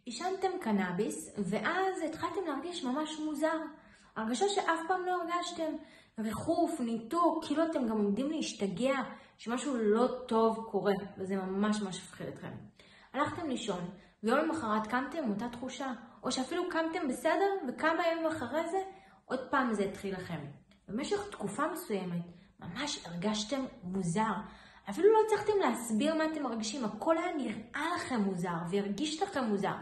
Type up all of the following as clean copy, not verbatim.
עישנתם קנאביס, ואז התחלתם להרגיש ממש מוזר. הרגשה שאף פעם לא הרגשתם. ריחוף, ניתוק, כאילו אתם גם עומדים להשתגע, שמשהו לא טוב קורה, וזה ממש מפחיד אתכם. הלכתם לישון, ויום למחרת קמתם עם אותה תחושה, או שאפילו קמתם בסדר, וכמה ימים אחרי זה, עוד פעם זה התחיל לכם. במשך תקופה מסוימת, ממש הרגשתם מוזר. אפילו לא הצלחתם להסביר מה אתם מרגישים, הכל היה נראה לכם מוזר, והרגיש לכם מוזר.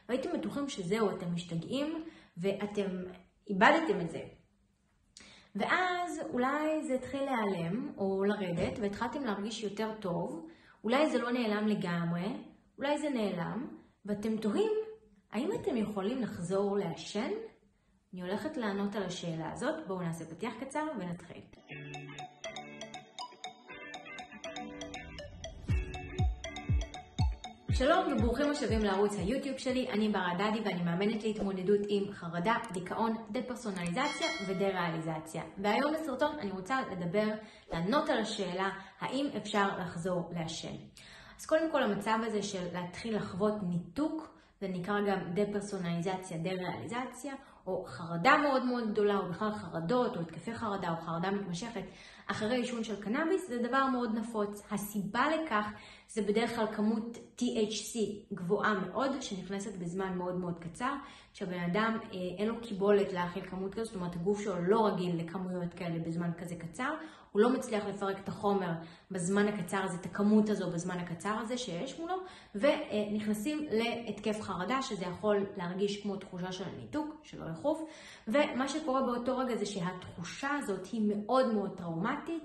והייתם בטוחים שזהו, אתם משתגעים, ואתם איבדתם את זה. ואז אולי זה התחיל להיעלם, או לרדת, והתחלתם להרגיש יותר טוב. אולי זה לא נעלם לגמרי, אולי זה נעלם, ואתם תוהים, האם אתם יכולים לחזור לעשן? אני הולכת לענות על השאלה הזאת, בואו נעשה פתיח קצר ונתחיל. שלום וברוכים השבים לערוץ היוטיוב שלי, אני בר הדדי ואני מאמנת להתמודדות עם חרדה, דיכאון, דפרסונליזציה ודה-ריאליזציה. והיום בסרטון אני רוצה לענות על השאלה האם אפשר לחזור לעשן. אז קודם כל המצב הזה של להתחיל לחוות ניתוק, זה נקרא גם דפרסונליזציה, דה-ריאליזציה, או חרדה מאוד מאוד גדולה, או בכלל חרדות, או התקפי חרדה, או חרדה מתמשכת אחרי עישון של קנאביס, זה דבר מאוד נפוץ. הסיבה לכך זה בדרך כלל כמות THC גבוהה מאוד, שנכנסת בזמן מאוד מאוד קצר, שהבן אדם אין לו קיבולת להכיל כמות כזאת, זאת אומרת הגוף שלו לא רגיל לכמויות כאלה בזמן כזה קצר, הוא לא מצליח לפרק את החומר בזמן הקצר הזה, את הכמות הזו בזמן הקצר הזה שיש מולו, ונכנסים להתקף חרדה, שזה יכול להרגיש כמו תחושה של הניתוק, של ריחוף, ומה שקורה באותו רגע זה שהתחושה הזאת היא מאוד מאוד טראומטית,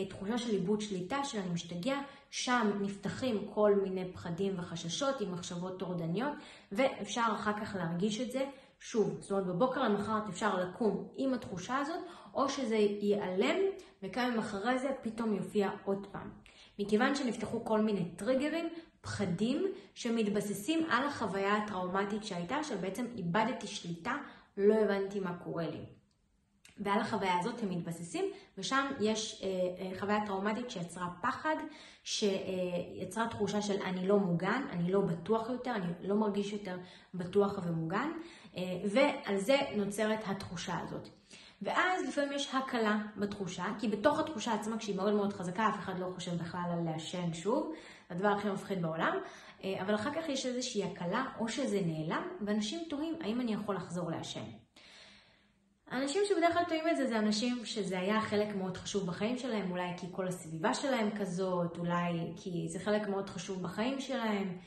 תחושה של איבוד שליטה, של אני משתגע, שם נפתחים כל מיני פחדים וחששות עם מחשבות טורדניות, ואפשר אחר כך להרגיש את זה שוב. זאת אומרת, בבוקר למחרת אפשר לקום עם התחושה הזאת, או שזה ייעלם, וכמה ימים אחרי זה פתאום יופיע עוד פעם. מכיוון שנפתחו כל מיני טריגרים, פחדים שמתבססים על החוויה הטראומטית שהייתה, שבעצם איבדתי שליטה, לא הבנתי מה קורה לי. ועל החוויה הזאת הם מתבססים, ושם יש חוויה טראומטית שיצרה פחד, שיצרה תחושה של אני לא מוגן, אני לא בטוח יותר, אני לא מרגיש יותר בטוח ומוגן, ועל זה נוצרת התחושה הזאת. ואז לפעמים יש הקלה בתחושה, כי בתוך התחושה עצמה, כשהיא מאוד מאוד חזקה, אף אחד לא חושב בכלל על לעשן שוב, הדבר הכי מפחיד בעולם, אבל אחר כך יש איזושהי הקלה, או שזה נעלם, ואנשים תוהים, האם אני יכול לחזור לעשן? האנשים שבדרך כלל טועים את זה, זה אנשים שזה היה חלק מאוד חשוב בחיים שלהם, אולי כי כל הסביבה שלהם כזאת, אולי כי זה חלק מאוד חשוב בחיים שלהם.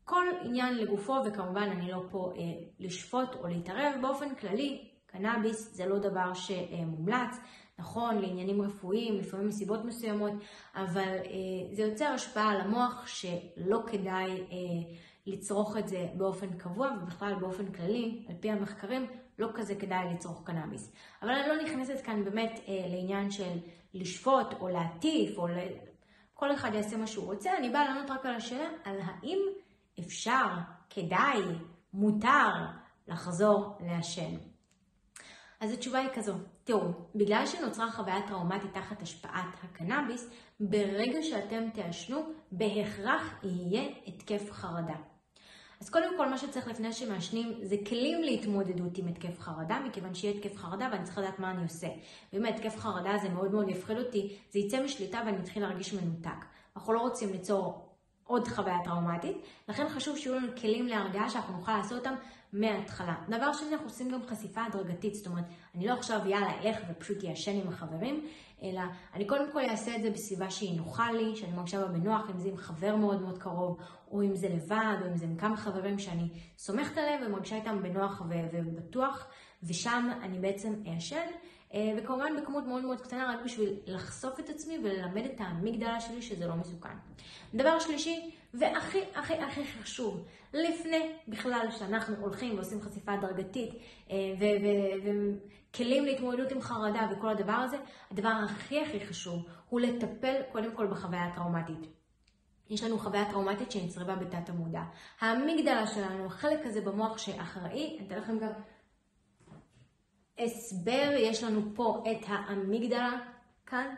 כל עניין לגופו, וכמובן אני לא פה לשפוט או להתערב, באופן כללי, קנאביס זה לא דבר שמומלץ, נכון, לעניינים רפואיים, לפעמים מסיבות מסוימות, אבל זה יוצר השפעה על המוח שלא כדאי לצרוך את זה באופן קבוע, ובכלל באופן כללי, על פי המחקרים, לא כזה כדאי לצרוך קנאביס. אבל אני לא נכנסת כאן באמת לעניין של לשפוט או להטיף, או כל אחד יעשה מה שהוא רוצה. אני באה לענות רק על השאלה, על האם אפשר, כדאי, מותר לחזור לעשן. אז התשובה היא כזו, תראו, בגלל שנוצרה חוויה טראומטית תחת השפעת הקנאביס, ברגע שאתם תעשנו, בהכרח יהיה התקף חרדה. אז קודם כל מה שצריך לפני שמעשנים זה כלים להתמודדות עם התקף חרדה, מכיוון שיהיה התקף חרדה ואני צריך לדעת מה אני עושה. ואם התקף חרדה זה מאוד מאוד יפחיד אותי, זה יצא משליטה ואני מתחיל להרגיש מנותק. אנחנו לא רוצים ליצור עוד חוויה טראומטית, לכן חשוב שיהיו לנו כלים להרגעה שאנחנו נוכל לעשות אותם מההתחלה. דבר שני, אנחנו עושים גם חשיפה הדרגתית, זאת אומרת, אני לא עכשיו יאללה אלך ופשוט יעשן עם החברים, אלא אני קודם כל אעשה את זה בסביבה שהיא נוחה לי, שאני מרגישה בה בנוח, אם זה עם חבר מאוד מאוד קרוב, או אם זה לבד, או אם זה עם כמה חברים שאני סומכת עליהם ומרגישה איתם בנוח ובטוח, ושם אני בעצם אעשן, וכמובן בכמות מאוד מאוד קטנה, רק בשביל לחשוף את עצמי וללמד את המגדלה שלי שזה לא מסוכן. דבר שלישי, והכי הכי הכי חשוב, לפני בכלל שאנחנו הולכים ועושים חשיפה הדרגתית וכלים להתמודדות עם חרדה וכל הדבר הזה, הדבר הכי הכי חשוב הוא לטפל קודם כל בחוויה הטראומטית. יש לנו חוויה טראומטית שנצרבה בתת המודע. המגדלה שלנו, החלק הזה במוח שאחראי, אני אתן לכם גם הסבר, יש לנו פה את האמיגדלה כאן.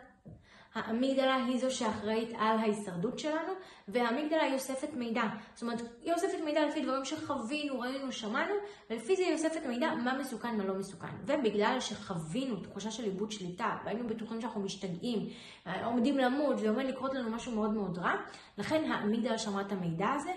האמיגדלה היא זו שאחראית על ההישרדות שלנו, והאמיגדלה היא אוספת מידע. זאת אומרת, היא אוספת מידע לפי דברים שחווינו, ראינו, שמענו, ולפי זה היא אוספת מידע מה מסוכן, מה לא מסוכן. ובגלל שחווינו תחושה של איבוד שליטה, והיינו בטוחים שאנחנו משתגעים, עומדים למות ועומד לקרות לנו משהו מאוד מאוד רע, לכן האמיגדלה שמרה את המידע הזה,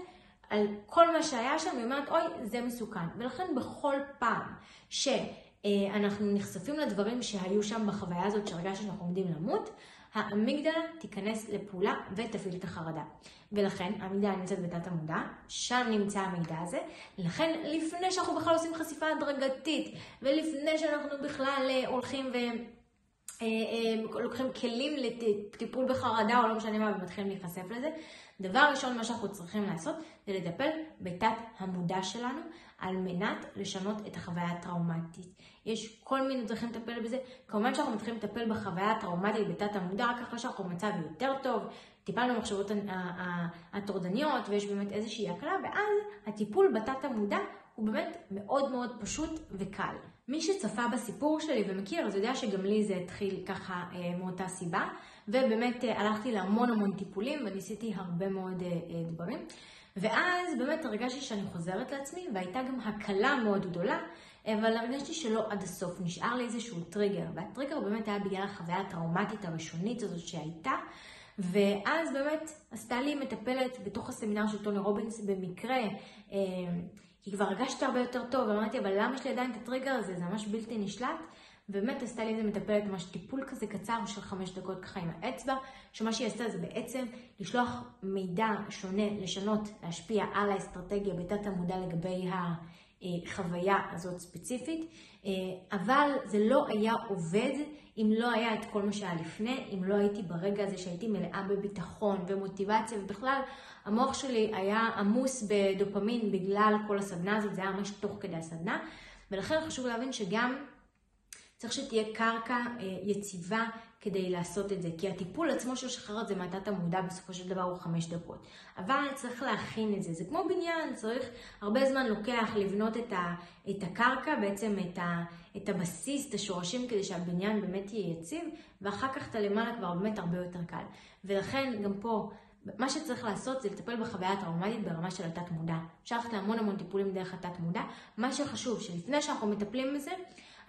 על כל מה שהיה שם, היא אומרת, אוי, זה מסוכן. ולכן בכל פעם שאנחנו נחשפים לדברים שהיו שם בחוויה הזאת שהרגשנו שאנחנו עומדים למות, האמיגדלה תיכנס לפעולה ותפעיל את החרדה. ולכן האמיגדלה נמצאת בתת המודע, שם נמצא המידע הזה. לכן לפני שאנחנו בכלל עושים חשיפה הדרגתית, ולפני שאנחנו בכלל הולכים לוקחים כלים לטיפול בחרדה או לא משנה מה ומתחילים להיחשף לזה, דבר ראשון מה שאנחנו צריכים לעשות זה לטפל בתת המודע שלנו על מנת לשנות את החוויה הטראומטית. יש כל מיני דרכים לטפל בזה. כמובן שאנחנו מתחילים לטפל בחוויה הטראומטית בתת המודע רק אחרי שאנחנו במצב יותר טוב, טיפלנו במחשבות הטורדניות ויש באמת איזושהי הקלה, ואז הטיפול בתת המודע הוא באמת מאוד מאוד פשוט וקל. מי שצפה בסיפור שלי ומכיר, אז יודע שגם לי זה התחיל ככה מאותה סיבה, ובאמת הלכתי להמון טיפולים וניסיתי הרבה מאוד דברים. ואז באמת הרגשתי שאני חוזרת לעצמי, והייתה גם הקלה מאוד גדולה, אבל הרגשתי שלא עד הסוף, נשאר לי איזשהו טריגר, והטריגר באמת היה בגלל החוויה הטראומטית הראשונית הזאת שהייתה, ואז באמת עשתה לי מטפלת בתוך הסמינר של טוני רובינס במקרה, כי כבר הרגשתי הרבה יותר טוב, ואמרתי, אבל למה יש לי עדיין את הטריגר הזה? זה ממש בלתי נשלט. ובאמת עשתה לי איזה מטפלת, ממש טיפול כזה קצר של 5 דקות ככה עם האצבע, שמה שהיא עשתה זה בעצם לשלוח מידע שונה, לשנות, להשפיע על האסטרטגיה בתת המודע לגבי החוויה הזאת ספציפית, אבל זה לא היה עובד אם לא היה את כל מה שהיה לפני, אם לא הייתי ברגע הזה שהייתי מלאה בביטחון ומוטיבציה, ובכלל המוח שלי היה עמוס בדופמין בגלל כל הסדנה הזאת, זה היה ממש תוך כדי הסדנה, ולכן חשוב להבין שגם צריך שתהיה קרקע יציבה כדי לעשות את זה, כי הטיפול עצמו של שחררת זה מתת המודע בסופו של דבר הוא 5 דקות. אבל צריך להכין את זה, זה כמו בניין, צריך הרבה זמן לוקח לבנות את הקרקע, בעצם את הבסיס, את השורשים כדי שהבניין באמת יהיה יציב, ואחר כך את הלמעלה כבר באמת הרבה יותר קל. ולכן גם פה, מה שצריך לעשות זה לטפל בחוויה הטראומטית ברמה של התת מודע. אפשר ללכת להמון טיפולים דרך התת מודע. מה שחשוב שלפני שאנחנו מטפלים בזה,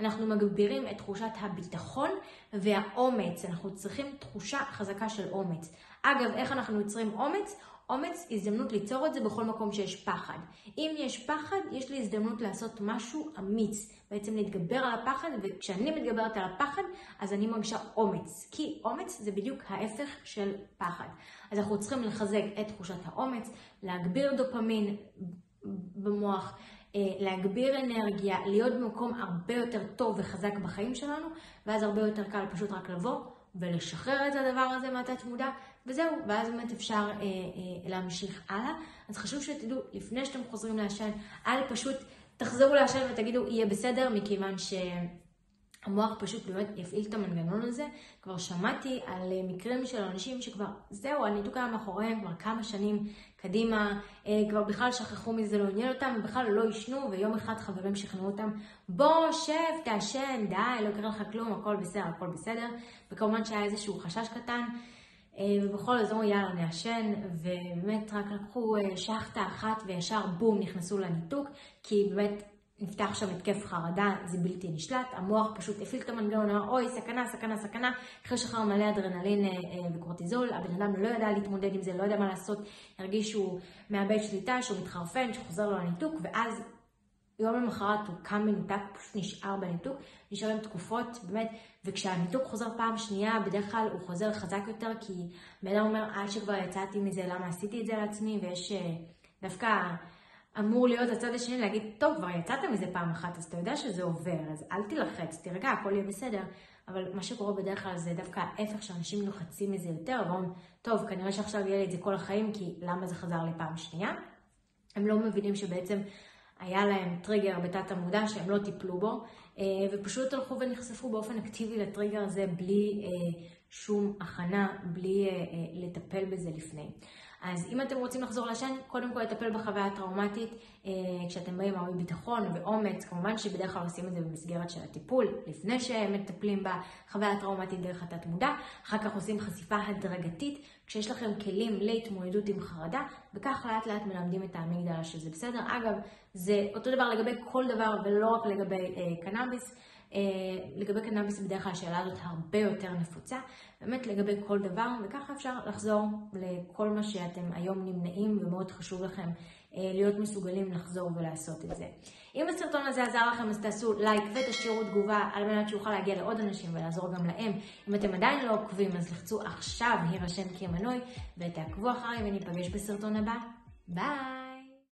אנחנו מגבירים את תחושת הביטחון והאומץ. אנחנו צריכים תחושה חזקה של אומץ. אגב, איך אנחנו יוצרים אומץ? אומץ, הזדמנות ליצור את זה בכל מקום שיש פחד. אם יש פחד, יש לי הזדמנות לעשות משהו אמיץ. בעצם להתגבר על הפחד, וכשאני מתגברת על הפחד, אז אני מרגישה אומץ. כי אומץ זה בדיוק ההפך של פחד. אז אנחנו צריכים לחזק את תחושת האומץ, להגביר דופמין במוח, להגביר אנרגיה, להיות במקום הרבה יותר טוב וחזק בחיים שלנו, ואז הרבה יותר קל פשוט רק לבוא ולשחרר את הדבר הזה מהתת מודע, וזהו, ואז באמת אפשר להמשיך הלאה. אז חשוב שתדעו, לפני שאתם חוזרים לעשן, אל פשוט תחזרו לעשן ותגידו, יהיה בסדר, מכיוון שהמוח פשוט באמת יפעיל את המנגנון הזה. כבר שמעתי על מקרים של אנשים שכבר, זהו, הניתוק היה מאחוריהם כבר כמה שנים קדימה, כבר בכלל שכחו מזה, לא עניין אותם, ובכלל לא ישנו, ויום אחד חברים שכנעו אותם, בוא, שב, תעשן, די, לא קרה לך כלום, הכל בסדר, הכל בסדר. וכמובן שהיה איזשהו חשש קטן, ובכל זאת יאללה נעשן, ובאמת רק לקחו שחטה אחת וישר בום נכנסו לניתוק, כי באמת נפתח שם התקף חרדה, זה בלתי נשלט, המוח פשוט הפעיל את המנגנון, אוי סכנה, סכנה, סכנה, אחרי שחרר מלא אדרנלין וקורטיזול, הבן אדם לא ידע להתמודד עם זה, לא ידע מה לעשות, הרגיש שהוא מאבד שליטה, שהוא מתחרפן, שחוזר לו לניתוק, ואז יום למחרת הוא קם מנותק, פשוט נשאר בניתוק, נשאר עם תקופות, באמת, וכשהניתוק חוזר פעם שנייה, בדרך כלל הוא חוזר חזק יותר, כי בן אדם אומר, עד שכבר יצאתי מזה, למה עשיתי את זה לעצמי, ויש דווקא אמור להיות הצד השני להגיד, טוב, כבר יצאת מזה פעם אחת, אז אתה יודע שזה עובר, אז אל תלחץ, תרגע, הכל יהיה בסדר, אבל מה שקורה בדרך כלל זה דווקא ההפך שאנשים לוחצים מזה יותר, ואומרים, טוב, כנראה שעכשיו יהיה לי את זה כל החיים, כי למה זה חזר לי פעם שנייה? הם לא מבינים שבעצם היה להם טריגר בתת המודע שהם לא טיפלו בו, ופשוט הלכו ונחשפו באופן אקטיבי לטריגר הזה בלי שום הכנה, בלי לטפל בזה לפני. אז אם אתם רוצים לחזור לעשן, קודם כל לטפל בחוויה הטראומטית, כשאתם באים הרבה ביטחון ואומץ, כמובן שבדרך כלל עושים את זה במסגרת של הטיפול, לפני שמטפלים בחוויה הטראומטית דרך התת מודע, אחר כך עושים חשיפה הדרגתית, כשיש לכם כלים להתמודדות עם חרדה, וכך לאט לאט מלמדים את האמיגדלה שזה בסדר. אגב, זה אותו דבר לגבי כל דבר ולא רק לגבי קנאביס. לגבי קנאביס בדרך כלל השאלה הזאת הרבה יותר נפוצה, באמת לגבי כל דבר, וככה אפשר לחזור לכל מה שאתם היום נמנעים ומאוד חשוב לכם להיות מסוגלים לחזור ולעשות את זה. אם הסרטון הזה עזר לכם אז תעשו לייק ותשאירו תגובה על מנת שיוכל להגיע לעוד אנשים ולעזור גם להם. אם אתם עדיין לא עוקבים אז לחצו עכשיו הירשם כמנוי ותעקבו אחריי וניפגש בסרטון הבא. ביי!